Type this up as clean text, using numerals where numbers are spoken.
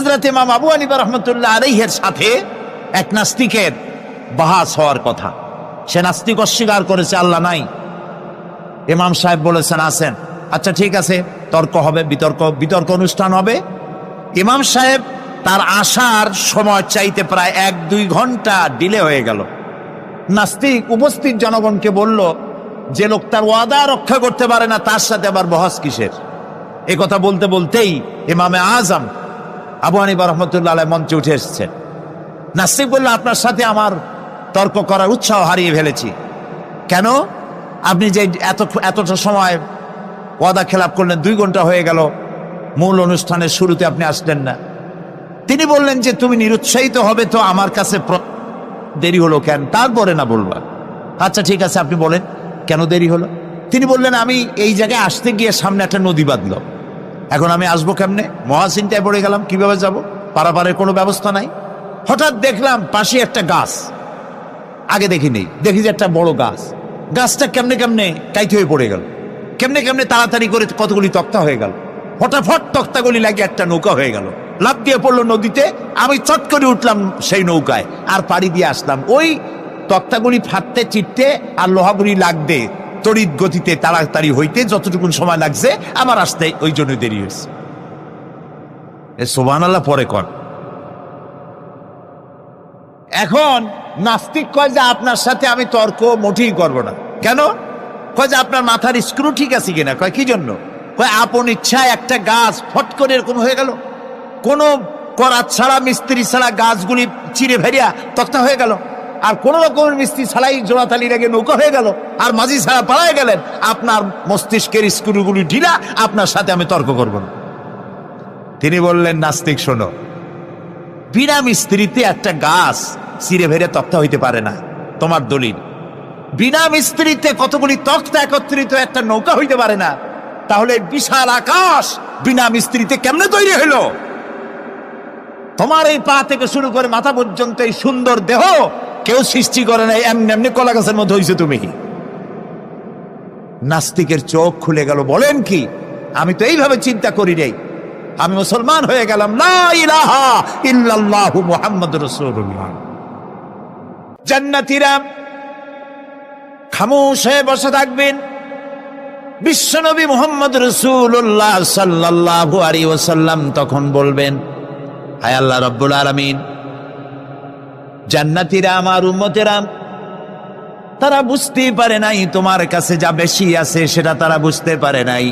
হযরত ইমাম আবু হানিফা রাহমাতুল্লাহ আলাইহির সাথে এক নাস্তিকের বাহাস হওয়ার কথা। সে নাস্তিক অস্বীকার করেছে আল্লাহ নাই। ইমাম সাহেব বলেছেন আছেন, আচ্ছা ঠিক আছে, তর্ক হবে, বিতর্ক অনুষ্ঠান হবে। ইমাম সাহেব তার আসার সময় চাইতে প্রায় 1-2 ঘন্টা ডিলে হয়ে গেল। নাস্তিক উপস্থিত জনগণকে বলল, যে লোক তার ওয়াদা রক্ষা করতে পারে না তার সাথে আবার বহস কিসের? এ কথা বলতে বলতেই ইমামে আজম আবু হানিফা রাহমাতুল্লাহ আলাইহি মঞ্চে উঠে এসেছেন। নাস্তিক বলল, আপনার সাথে আমার তর্ক করার উৎসাহ হারিয়ে ফেলেছি। কেন? আপনি যে এতটা সময় ওয়াদা খেলাপ করলেন, 2 ঘন্টা হয়ে গেল, মূল অনুষ্ঠানের শুরুতে আপনি আসলেন না। তিনি বললেন যে তুমি নিরুৎসাহিত হবে তো আমার কাছে দেরি হলো কেন? তারপরে না বলবা। আচ্ছা ঠিক আছে, আপনি বলেন কেন দেরি হলো? তিনি বললেন, আমি এই জায়গায় আসতে গিয়ে সামনে একটা নদী বাঁধলো, এখন আমি আসবো কেমনে? মহাচিন্তায় পড়ে গেলাম, কিভাবে যাব? পারাপারের কোনো ব্যবস্থা নাই। হঠাৎ দেখলাম পাশে একটা গাছ, আগে দেখিনি, দেখি যে একটা বড় গাছ। গাছটা কেমনে কেমনে কাইতে হয়ে পড়ে গেল, কেমনে কেমনে তাড়াতাড়ি করে কতগুলি তক্তা হয়ে গেল। ফটাফট তক্তাগুলি লাগে একটা নৌকা হয়ে গেল, লাফ দিয়ে পড়লো নদীতে। আমি চট করে উঠলাম সেই নৌকায় আর পাড়ি দিয়ে আসলাম। ওই তক্তাগুলি ফাটতে চিটতে আর লোহাগুলি লাগতে তড়িৎ গতিতে তাড়াতাড়ি হইতে যতটুকু সময় লাগছে আমার আসতে ওই জন্য দেরি হয়েছে। সুবহানাল্লাহ পরে কর। এখন নাস্তিক কয় যে আপনার সাথে আমি তর্ক মোটেই করবো না। কেন? কয় যে আপনার মাথার স্ক্রু ঠিক আছে কিনা। কয় কি জন্য? কয় আপন ইচ্ছায় একটা গাছ ফট করে এরকম হয়ে গেল, কোনো করাত ছাড়া মিস্ত্রি ছাড়া গাছগুলি চিরে ভেরিয়া তক্তা হয়ে গেল, আর কোন রকমের মিস্ত্রি ছাড়াই জোড়াতালি লেগে নৌকা হয়ে গেল, আর মাঝি ছাড়া পালায় গেলেন। আপনার মস্তিষ্কের স্ক্রুগুলি ঢিলা, আপনার সাথে আমি তর্ক করব না। তিনি বললেন, নাস্তিক শোনো, বিনা মিস্ত্রিতে একটা গাছ চিরে ভেরে তক্তা হইতে পারে না, তোমার দলিল। বিনা মিস্ত্রিতে কতগুলি তক্তা একত্রিত একটা নৌকা হইতে পারে না, তাহলে বিশাল আকাশ বিনা মিস্ত্রিতে কেমনে তৈরি হইল? তোমার এই পা থেকে শুরু করে মাথা পর্যন্ত এই সুন্দর দেহ কেউ সৃষ্টি করে নাই, এমনি এমনি কলা গাছের মধ্যে হইছে তুমি। নাস্তিকের চোখ খুলে গেল। বলেন কি? আমি তো এইভাবে চিন্তা করি নাই, আমি মুসলমান হয়ে গেলাম। লা ইলাহা ইল্লাল্লাহু মুহাম্মাদুর রাসূলুল্লাহ। জান্নাতীরা খামোশ হয়ে বসে থাকবেন। বিশ্বনবী মুহাম্মদ রাসূলুল্লাহ সাল্লাল্লাহু আলাইহি ওয়াসাল্লাম তখন বলবেন, হায় আল্লাহ রাব্বুল আলামিন, জান্নাতীরা আমার উম্মতেরা, তারা বুঝতেই পারে নাই তোমার কাছে যা বেশি আছে সেটা তারা বুঝতে পারে নাই।